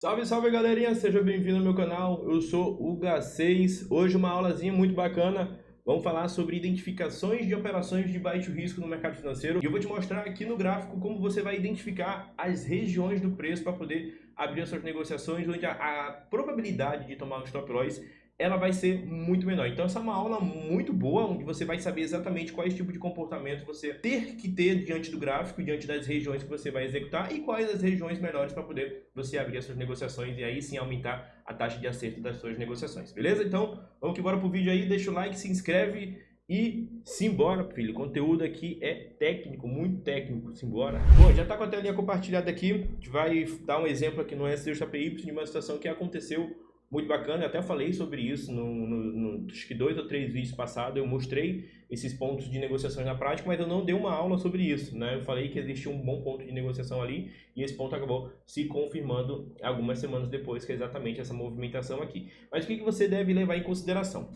Salve, salve galerinha, seja bem-vindo ao meu canal, eu sou o Gá6. Hoje uma aulazinha muito bacana, vamos falar sobre identificações de operações de baixo risco no mercado financeiro. E eu vou te mostrar aqui no gráfico como você vai identificar as regiões do preço para poder abrir as suas negociações, onde a probabilidade de tomar um stop loss ela vai ser muito menor. Então essa é uma aula muito boa, onde você vai saber exatamente quais tipos de comportamento você ter que ter diante do gráfico, diante das regiões que você vai executar e quais as regiões melhores para poder você abrir as suas negociações e aí sim aumentar a taxa de acerto das suas negociações, beleza? Então vamos que bora pro vídeo aí, deixa o like, se inscreve e simbora, filho. O conteúdo aqui é técnico, muito técnico, simbora. Bom, já tá com a telinha compartilhada aqui, a gente vai dar um exemplo aqui no SDJPY de uma situação que aconteceu muito bacana. Eu até falei sobre isso acho que 2 ou 3 vídeos passados. Eu mostrei esses pontos de negociação na prática, mas eu não dei uma aula sobre isso, né? Eu falei que existia um bom ponto de negociação ali e esse ponto acabou se confirmando algumas semanas depois, que é exatamente essa movimentação aqui. Mas o que você deve levar em consideração?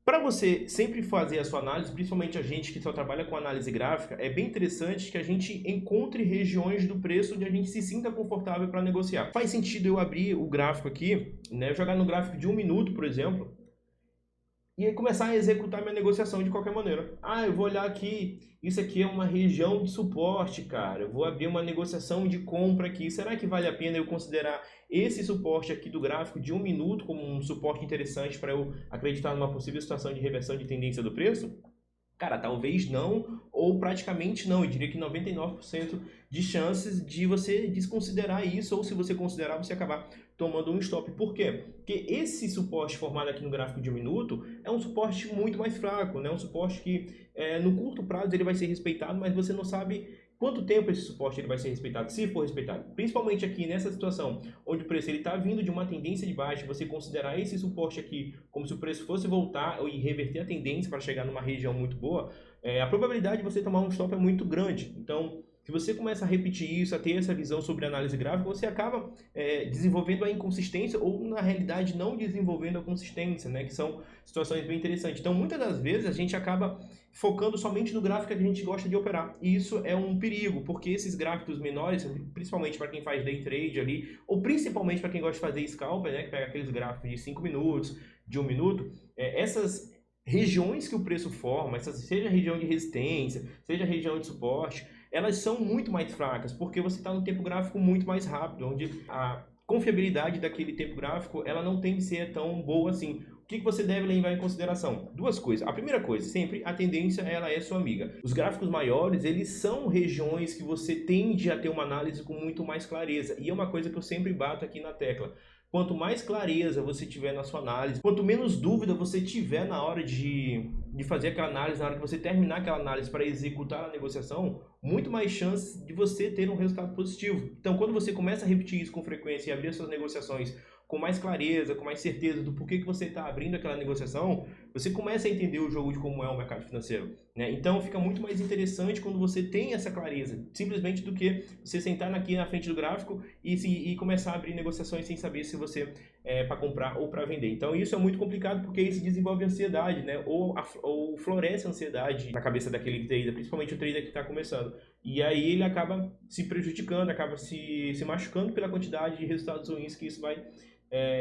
Para você sempre fazer a sua análise, principalmente a gente que só trabalha com análise gráfica, é bem interessante que a gente encontre regiões do preço onde a gente se sinta confortável para negociar. Faz sentido eu abrir o gráfico aqui, né, jogar no gráfico de 1 minuto, por exemplo, e aí começar a executar minha negociação de qualquer maneira. Ah, eu vou olhar aqui, isso aqui é uma região de suporte, cara. Eu vou abrir uma negociação de compra aqui. Será que vale a pena eu considerar esse suporte aqui do gráfico de 1 minuto como um suporte interessante para eu acreditar numa possível situação de reversão de tendência do preço? Cara, talvez não, ou praticamente não. Eu diria que 99% de chances de você desconsiderar isso, ou se você considerar, você acabar tomando um stop. Por quê? Porque esse suporte formado aqui no gráfico de 1 minuto é um suporte muito mais fraco, né? Um suporte que no curto prazo ele vai ser respeitado, mas você não sabe quanto tempo esse suporte ele vai ser respeitado, se for respeitado. Principalmente aqui nessa situação, onde o preço está vindo de uma tendência de baixa, você considerar esse suporte aqui como se o preço fosse voltar e reverter a tendência para chegar numa região muito boa, a probabilidade de você tomar um stop é muito grande. Então, se você começa a repetir isso, a ter essa visão sobre análise gráfica, você acaba desenvolvendo a inconsistência ou, na realidade, não desenvolvendo a consistência, né? Que são situações bem interessantes. Então, muitas das vezes, a gente acaba focando somente no gráfico que a gente gosta de operar. E isso é um perigo, porque esses gráficos menores, principalmente para quem faz day trade ali, ou principalmente para quem gosta de fazer scalper, né? Que pega aqueles gráficos de 5 minutos, de 1 minuto, essas regiões que o preço forma, seja região de resistência, seja região de suporte, elas são muito mais fracas, porque você está no tempo gráfico muito mais rápido, onde a confiabilidade daquele tempo gráfico ela não tem que ser tão boa assim. O que você deve levar em consideração? Duas coisas. A primeira coisa, sempre a tendência ela é sua amiga. Os gráficos maiores, eles são regiões que você tende a ter uma análise com muito mais clareza. E é uma coisa que eu sempre bato aqui na tecla. Quanto mais clareza você tiver na sua análise, quanto menos dúvida você tiver na hora de fazer aquela análise, na hora que você terminar aquela análise para executar a negociação, muito mais chance de você ter um resultado positivo. Então, quando você começa a repetir isso com frequência e abrir suas negociações com mais clareza, com mais certeza do porquê que você está abrindo aquela negociação, você começa a entender o jogo de como é o mercado financeiro, né? Então fica muito mais interessante quando você tem essa clareza, simplesmente do que você sentar aqui na frente do gráfico e começar a abrir negociações sem saber se você é para comprar ou para vender. Então isso é muito complicado porque isso desenvolve ansiedade, né? Ou floresce ansiedade na cabeça daquele trader, principalmente o trader que está começando. E aí ele acaba se prejudicando, acaba se machucando pela quantidade de resultados ruins que isso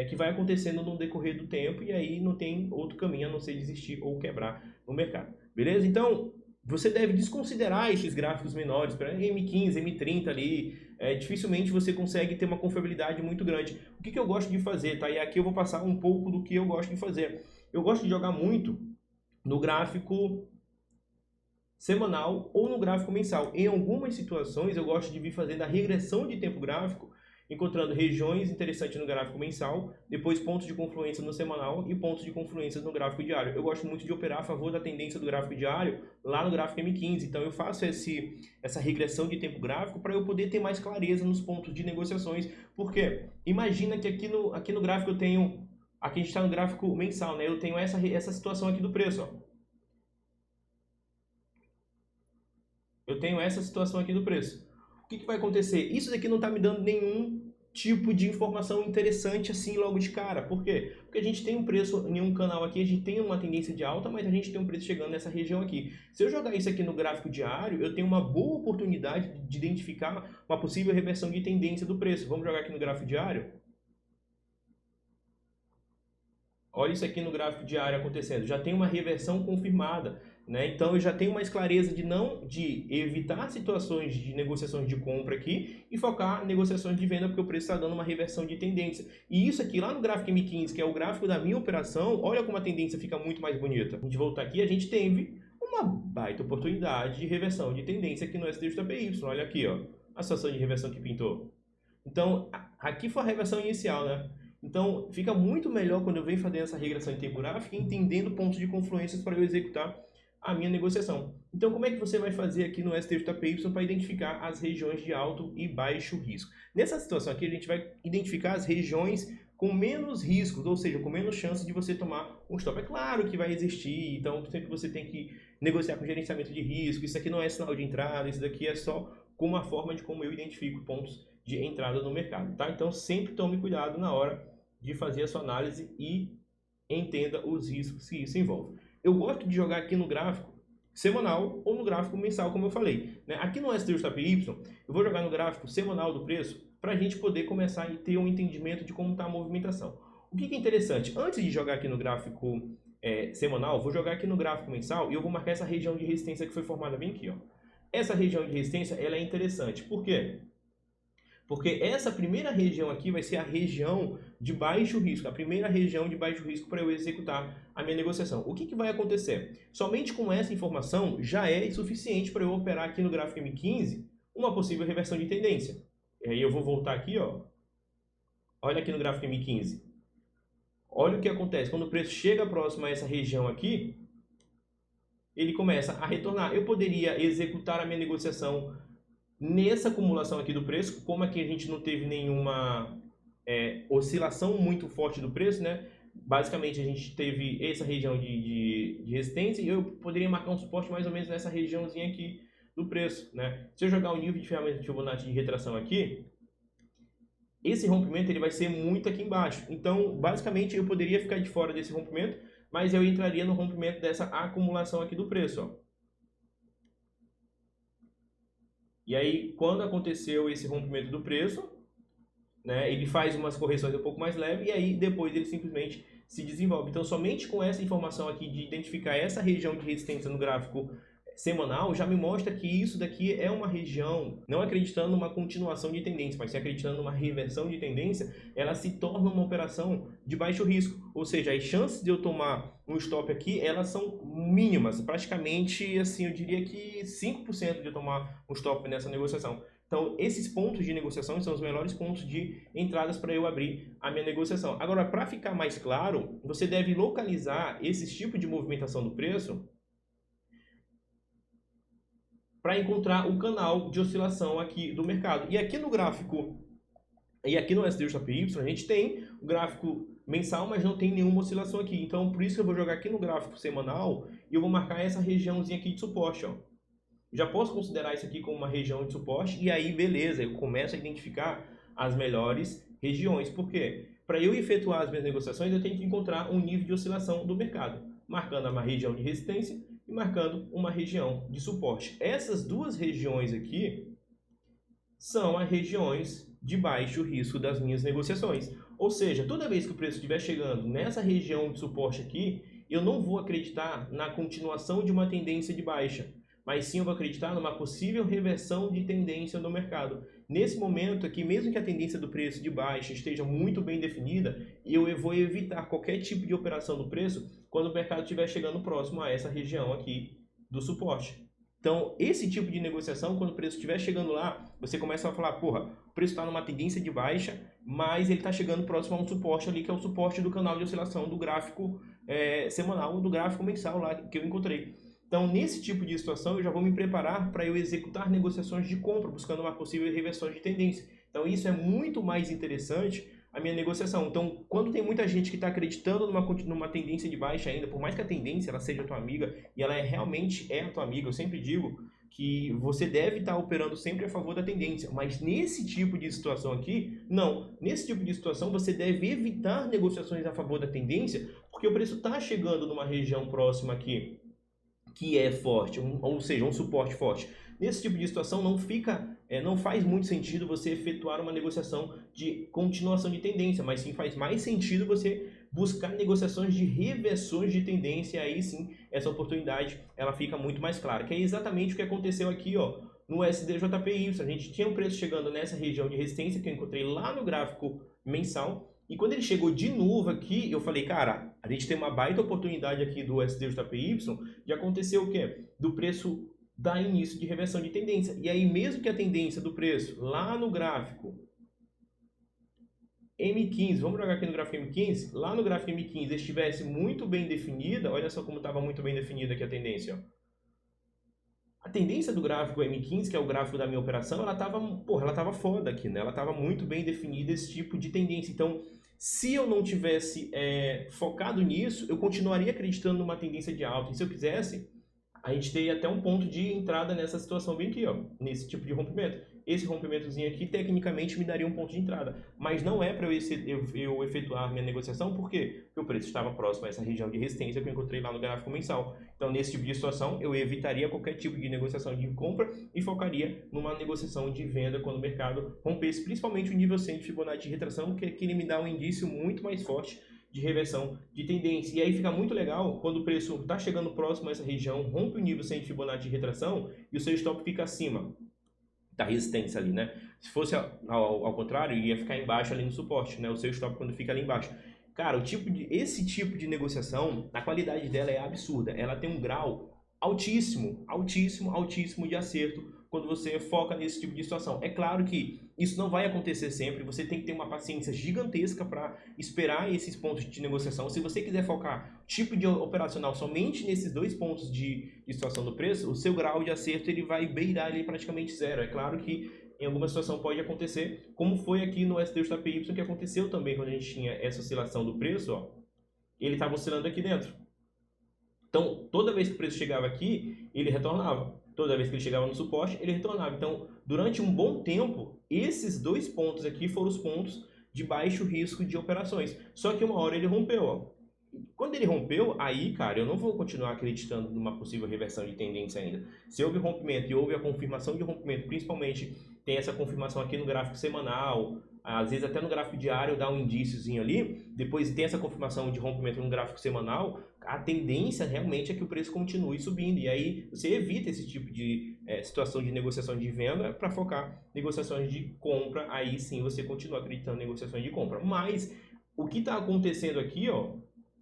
que vai acontecendo no decorrer do tempo, e aí não tem outro caminho a não ser desistir ou quebrar no mercado. Beleza? Então, você deve desconsiderar esses gráficos menores, para M15, M30 ali, dificilmente você consegue ter uma confiabilidade muito grande. O que eu gosto de fazer, tá? E aqui eu vou passar um pouco do que eu gosto de fazer. Eu gosto de jogar muito no gráfico semanal ou no gráfico mensal. Em algumas situações eu gosto de vir fazendo a regressão de tempo gráfico, encontrando regiões interessantes no gráfico mensal, depois pontos de confluência no semanal e pontos de confluência no gráfico diário. Eu gosto muito de operar a favor da tendência do gráfico diário lá no gráfico M15, então eu faço essa regressão de tempo gráfico para eu poder ter mais clareza nos pontos de negociações, porque imagina que aqui no gráfico eu tenho, aqui a gente está no gráfico mensal, né? Eu tenho essa situação aqui do preço, ó. Eu tenho essa situação aqui do preço. O que vai acontecer? Isso daqui não está me dando nenhum tipo de informação interessante assim logo de cara. Por quê? Porque a gente tem um preço em um canal aqui, a gente tem uma tendência de alta, mas a gente tem um preço chegando nessa região aqui. Se eu jogar isso aqui no gráfico diário, eu tenho uma boa oportunidade de identificar uma possível reversão de tendência do preço. Vamos jogar aqui no gráfico diário? Olha isso aqui no gráfico diário acontecendo. Já tem uma reversão confirmada, né? Então eu já tenho mais clareza de evitar situações de negociações de compra aqui e focar em negociações de venda, porque o preço está dando uma reversão de tendência. E isso aqui lá no gráfico M15, que é o gráfico da minha operação, olha como a tendência fica muito mais bonita. A gente voltar aqui, a gente teve uma baita oportunidade de reversão de tendência aqui no SDJPY. Olha aqui, ó, a situação de reversão que pintou. Então, aqui foi a reversão inicial, né? Então, fica muito melhor quando eu venho fazendo essa regressão em tempo gráfico, entendendo pontos de confluências para eu executar a minha negociação. Então, como é que você vai fazer aqui no STJPY para identificar as regiões de alto e baixo risco? Nessa situação aqui, a gente vai identificar as regiões com menos riscos, ou seja, com menos chance de você tomar um stop. É claro que vai existir, então sempre você tem que negociar com gerenciamento de risco. Isso aqui não é sinal de entrada, isso daqui é só como uma forma de como eu identifico pontos de entrada no mercado, tá? Então, sempre tome cuidado na hora de fazer a sua análise e entenda os riscos que isso envolve. Eu gosto de jogar aqui no gráfico semanal ou no gráfico mensal, como eu falei, né? Aqui no STJPY, eu vou jogar no gráfico semanal do preço para a gente poder começar a ter um entendimento de como está a movimentação. O que é interessante, antes de jogar aqui no gráfico semanal, vou jogar aqui no gráfico mensal e eu vou marcar essa região de resistência que foi formada bem aqui, ó. Essa região de resistência, ela é interessante. Por quê? Porque essa primeira região aqui vai ser a região de baixo risco, a primeira região de baixo risco para eu executar a minha negociação. O que vai acontecer? Somente com essa informação já é suficiente para eu operar aqui no gráfico M15 uma possível reversão de tendência. E aí eu vou voltar aqui, ó. Olha aqui no gráfico M15. Olha o que acontece. Quando o preço chega próximo a essa região aqui, ele começa a retornar. Eu poderia executar a minha negociação nessa acumulação aqui do preço, como aqui a gente não teve nenhuma oscilação muito forte do preço, né? Basicamente a gente teve essa região de resistência e eu poderia marcar um suporte mais ou menos nessa regiãozinha aqui do preço, né? Se eu jogar o nível de ferramenta de Fibonacci de retração aqui, esse rompimento ele vai ser muito aqui embaixo. Então, basicamente eu poderia ficar de fora desse rompimento, mas eu entraria no rompimento dessa acumulação aqui do preço, ó. E aí, quando aconteceu esse rompimento do preço, né, ele faz umas correções um pouco mais leves e aí depois ele simplesmente se desenvolve. Então, somente com essa informação aqui de identificar essa região de resistência no gráfico semanal, já me mostra que isso daqui é uma região, não acreditando numa continuação de tendência, mas sim acreditando numa reversão de tendência, ela se torna uma operação de baixo risco. Ou seja, as chances de eu tomar um stop aqui, elas são mínimas, praticamente, assim, eu diria que 5% de eu tomar um stop nessa negociação. Então, esses pontos de negociação são os melhores pontos de entradas para eu abrir a minha negociação. Agora, para ficar mais claro, você deve localizar esse tipo de movimentação do preço para encontrar o canal de oscilação aqui do mercado. E aqui no gráfico, e aqui no SDJPY, a gente tem o gráfico mensal, mas não tem nenhuma oscilação aqui. Então, por isso que eu vou jogar aqui no gráfico semanal e eu vou marcar essa regiãozinha aqui de suporte, ó. Já posso considerar isso aqui como uma região de suporte e aí, beleza, eu começo a identificar as melhores regiões. Por quê? Para eu efetuar as minhas negociações, eu tenho que encontrar um nível de oscilação do mercado, marcando uma região de resistência e marcando uma região de suporte. Essas duas regiões aqui são as regiões de baixo risco das minhas negociações. Ou seja, toda vez que o preço estiver chegando nessa região de suporte aqui, eu não vou acreditar na continuação de uma tendência de baixa, mas sim eu vou acreditar numa possível reversão de tendência no mercado. Nesse momento aqui, mesmo que a tendência do preço de baixa esteja muito bem definida, eu vou evitar qualquer tipo de operação do preço quando o mercado estiver chegando próximo a essa região aqui do suporte. Então, esse tipo de negociação, quando o preço estiver chegando lá, você começa a falar, porra, o preço está numa tendência de baixa, mas ele está chegando próximo a um suporte ali, que é o suporte do canal de oscilação do gráfico semanal, do gráfico mensal lá que eu encontrei. Então, nesse tipo de situação, eu já vou me preparar para eu executar negociações de compra, buscando uma possível reversão de tendência. Então, isso é muito mais interessante a minha negociação. Então, quando tem muita gente que está acreditando numa tendência de baixa ainda, por mais que a tendência ela seja tua amiga, e ela realmente é a tua amiga, eu sempre digo, que você deve estar operando sempre a favor da tendência, mas nesse tipo de situação aqui, não. Nesse tipo de situação, você deve evitar negociações a favor da tendência, porque o preço está chegando numa região próxima aqui, que é forte, ou seja, um suporte forte. Nesse tipo de situação não faz muito sentido você efetuar uma negociação de continuação de tendência, mas sim faz mais sentido você buscar negociações de reversões de tendência, e aí sim essa oportunidade ela fica muito mais clara, que é exatamente o que aconteceu aqui, ó, no SDJPY. A gente tinha um preço chegando nessa região de resistência que eu encontrei lá no gráfico mensal, e quando ele chegou de novo aqui, eu falei, cara, a gente tem uma baita oportunidade aqui do SDJPY de acontecer o quê? Do preço dar início de reversão de tendência. E aí, mesmo que a tendência do preço lá no gráfico M15, vamos jogar aqui no gráfico M15, lá no gráfico M15 estivesse muito bem definida, olha só como estava muito bem definida aqui a tendência, ó. A tendência do gráfico M15, que é o gráfico da minha operação, ela estava foda aqui, né? Ela estava muito bem definida esse tipo de tendência. Então, se eu não tivesse focado nisso, eu continuaria acreditando numa tendência de alta. E se eu quisesse, a gente teria até um ponto de entrada nessa situação bem aqui, ó, nesse tipo de rompimento. Esse rompimentozinho aqui, tecnicamente, me daria um ponto de entrada. Mas não é para eu efetuar minha negociação, por quê? Porque o preço estava próximo a essa região de resistência que eu encontrei lá no gráfico mensal. Então, nesse tipo de situação, eu evitaria qualquer tipo de negociação de compra e focaria numa negociação de venda quando o mercado rompesse, principalmente o nível 100 de Fibonacci de retração, que ele me dá um indício muito mais forte de reversão de tendência. E aí fica muito legal quando o preço está chegando próximo a essa região, rompe o nível 100 de Fibonacci de retração e o seu stop fica acima da resistência ali, né? Se fosse ao contrário, ia ficar embaixo ali no suporte, né? O seu stop quando fica ali embaixo. Cara, esse tipo de negociação, a qualidade dela é absurda. Ela tem um grau altíssimo, altíssimo, altíssimo de acerto quando você foca nesse tipo de situação. É claro que isso não vai acontecer sempre, você tem que ter uma paciência gigantesca para esperar esses pontos de negociação. Se você quiser focar tipo de operacional somente nesses dois pontos de situação do preço, o seu grau de acerto ele vai beirar ali praticamente zero. É claro que em alguma situação pode acontecer, como foi aqui no SDJPY, que aconteceu também quando a gente tinha essa oscilação do preço, ó, ele estava oscilando aqui dentro. Então, toda vez que o preço chegava aqui, ele retornava. Toda vez que ele chegava no suporte, ele retornava. Então, durante um bom tempo, esses dois pontos aqui foram os pontos de baixo risco de operações. Só que uma hora ele rompeu, ó. Quando ele rompeu, aí, cara, eu não vou continuar acreditando numa possível reversão de tendência ainda. Se houve rompimento e houve a confirmação de rompimento, principalmente tem essa confirmação aqui no gráfico semanal, às vezes até no gráfico diário dá um indíciozinho ali, depois tem essa confirmação de rompimento no gráfico semanal, a tendência realmente é que o preço continue subindo. E aí você evita esse tipo de situação de negociação de venda para focar em negociações de compra, aí sim você continua acreditando em negociações de compra. Mas o que está acontecendo aqui, ó,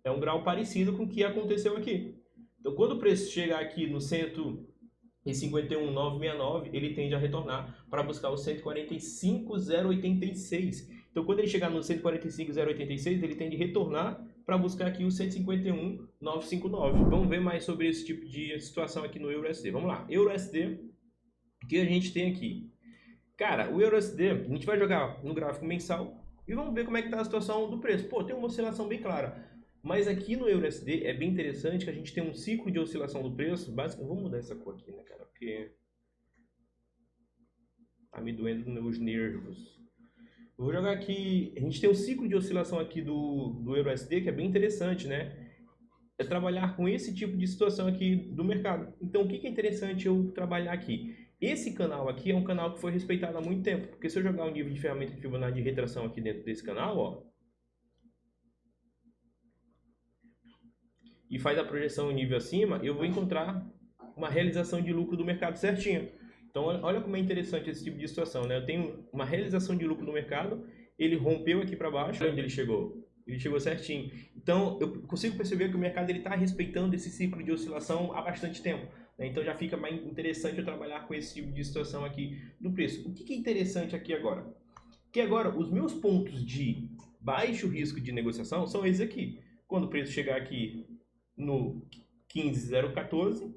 é um grau parecido com o que aconteceu aqui. Então, quando o preço chegar aqui no 151,969, ele tende a retornar para buscar o 145,086. Então, quando ele chegar no 145,086, ele tende a retornar para buscar aqui o 151,959. Vamos ver mais sobre esse tipo de situação aqui no EURUSD. Vamos lá. EURUSD, o que a gente tem aqui? Cara, o EURUSD, a gente vai jogar no gráfico mensal e vamos ver como é que está a situação do preço. Pô, tem uma oscilação bem clara. Mas aqui no EURUSD é bem interessante que a gente tem um ciclo de oscilação do preço. Basicamente, vou mudar essa cor aqui, né, cara? Porque tá me doendo nos nervos. Eu vou jogar aqui. A gente tem um ciclo de oscilação aqui do EURUSD que é bem interessante, né? É trabalhar com esse tipo de situação aqui do mercado. Então, o que é interessante eu trabalhar aqui? Esse canal aqui é um canal que foi respeitado há muito tempo. Porque se eu jogar um nível de ferramenta de Fibonacci de retração aqui dentro desse canal, ó, e faz a projeção em nível acima, eu vou encontrar uma realização de lucro do mercado certinho. Então, olha como é interessante esse tipo de situação, né? Eu tenho uma realização de lucro no mercado, ele rompeu aqui para baixo, onde ele chegou? Ele chegou certinho. Então, eu consigo perceber que o mercado está respeitando esse ciclo de oscilação há bastante tempo, né? Então, já fica mais interessante eu trabalhar com esse tipo de situação aqui do preço. O que é interessante aqui agora? Que agora, os meus pontos de baixo risco de negociação são esses aqui. Quando o preço chegar aqui no 15,014,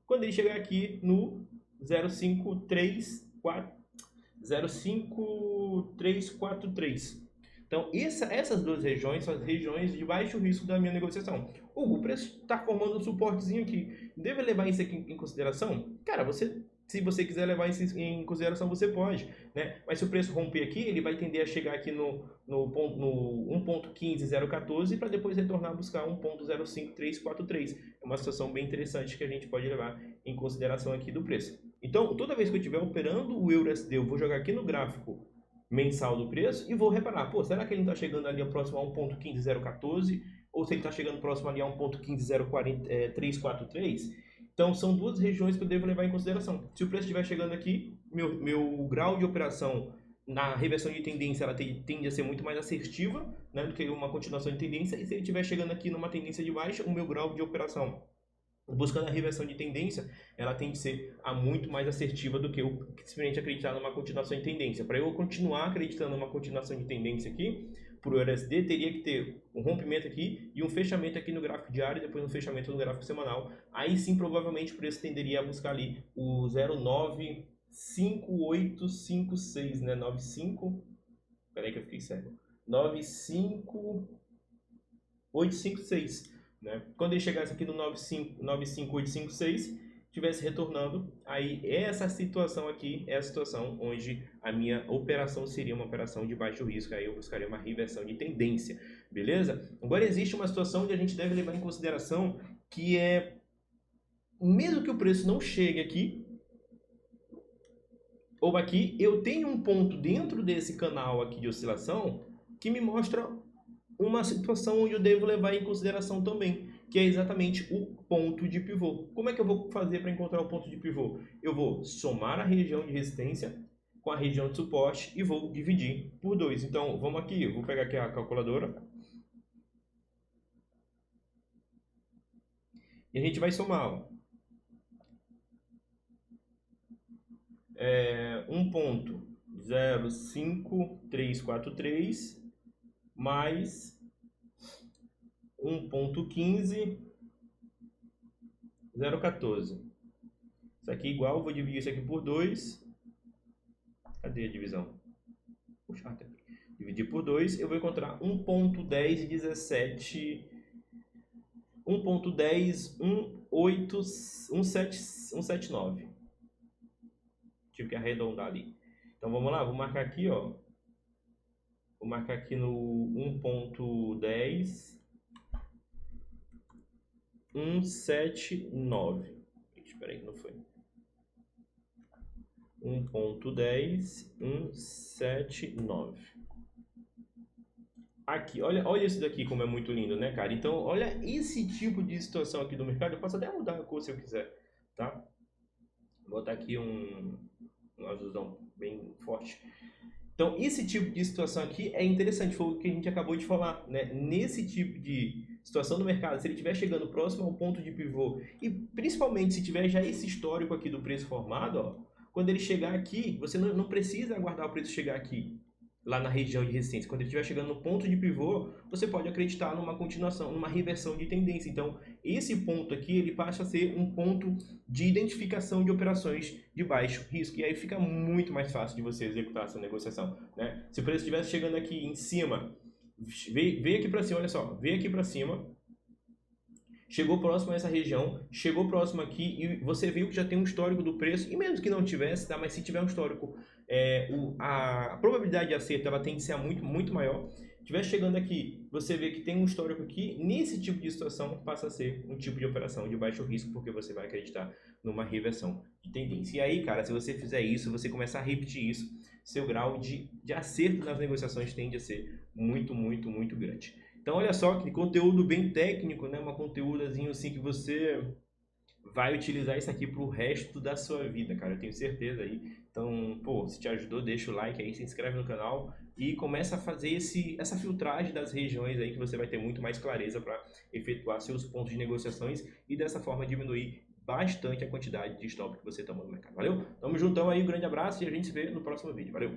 quando ele chegar aqui no 05343. Então, essas duas regiões são as regiões de baixo risco da minha negociação. Hugo, o preço está formando um suportezinho aqui. Deve levar isso aqui em consideração? Cara, você Se você quiser levar isso em consideração, você pode, né? Mas se o preço romper aqui, ele vai tender a chegar aqui no 1.15014 para depois retornar a buscar 1.05343. É uma situação bem interessante que a gente pode levar em consideração aqui do preço. Então, toda vez que eu estiver operando o EURUSD, eu vou jogar aqui no gráfico mensal do preço e vou reparar, pô, será que ele não está chegando ali próximo a 1.15014? Ou se ele está chegando próximo ali a 1.1504343? Então, são duas regiões que eu devo levar em consideração. Se o preço estiver chegando aqui, meu grau de operação na reversão de tendência ela tende a ser muito mais assertiva, né, do que uma continuação de tendência. E se ele estiver chegando aqui numa tendência de baixa, o meu grau de operação buscando a reversão de tendência, ela tem que ser muito mais assertiva do que eu simplesmente acreditar numa continuação de tendência. Para eu continuar acreditando numa continuação de tendência aqui, para o USD, teria que ter um rompimento aqui e um fechamento aqui no gráfico diário e depois um fechamento no gráfico semanal. Aí sim, provavelmente, o preço tenderia a buscar ali o 0,95856, né? 95... Peraí que eu fiquei cego. 95856, né? Quando ele chegasse aqui no 95856, estivesse retornando, aí essa situação aqui é a situação onde a minha operação seria uma operação de baixo risco, aí eu buscaria uma reversão de tendência, beleza? Agora existe uma situação onde a gente deve levar em consideração que é, mesmo que o preço não chegue aqui, ou aqui, eu tenho um ponto dentro desse canal aqui de oscilação que me mostra uma situação onde eu devo levar em consideração também, que é exatamente o ponto de pivô. Como é que eu vou fazer para encontrar o ponto de pivô? Eu vou somar a região de resistência com a região de suporte e vou dividir por 2. Então, vamos aqui, eu vou pegar aqui a calculadora. E a gente vai somar, ó. 1.05343 mais 1.15014. Isso aqui é igual, vou dividir isso aqui por 2. Cadê a divisão? Puxa, até aqui. Dividir por 2, eu vou encontrar 1.1017, 1.10181779. Tive que arredondar ali. Então vamos lá, vou marcar aqui, ó. Vou marcar aqui no 1.10 179. Espera aí que não foi. 1.10 179. Aqui, olha isso daqui como é muito lindo, né, cara? Então, olha esse tipo de situação aqui do mercado. Eu posso até mudar a cor se eu quiser, tá? Vou botar aqui um azulzão bem forte. Então, esse tipo de situação aqui é interessante, foi o que a gente acabou de falar, né? Nesse tipo de situação do mercado, se ele estiver chegando próximo ao ponto de pivô, e principalmente se tiver já esse histórico aqui do preço formado, ó, quando ele chegar aqui, você não precisa aguardar o preço chegar aqui, lá na região de resistência. Quando ele estiver chegando no ponto de pivô, você pode acreditar numa continuação, numa reversão de tendência. Então, esse ponto aqui, ele passa a ser um ponto de identificação de operações de baixo risco. E aí fica muito mais fácil de você executar essa negociação, né? Se o preço estivesse chegando aqui em cima, veio aqui para cima, olha só, veio aqui para cima, chegou próximo a essa região, chegou próximo aqui e você viu que já tem um histórico do preço, e mesmo que não tivesse, tá? Mas se tiver um histórico, a probabilidade de acerto ela tende a ser muito maior. Estiver chegando aqui, você vê que tem um histórico aqui, nesse tipo de situação passa a ser um tipo de operação de baixo risco, porque você vai acreditar numa reversão de tendência. E aí, cara, se você fizer isso, você começar a repetir isso, seu grau de acerto nas negociações tende a ser muito grande. Então, olha só que conteúdo bem técnico, né? Uma conteúdozinho assim que você vai utilizar isso aqui pro resto da sua vida, cara. Eu tenho certeza aí. Então, pô, se te ajudou, deixa o like aí, se inscreve no canal e começa a fazer essa filtragem das regiões aí que você vai ter muito mais clareza para efetuar seus pontos de negociações e dessa forma diminuir bastante a quantidade de stop que você toma no mercado. Valeu? Tamo juntão aí, um grande abraço e a gente se vê no próximo vídeo. Valeu!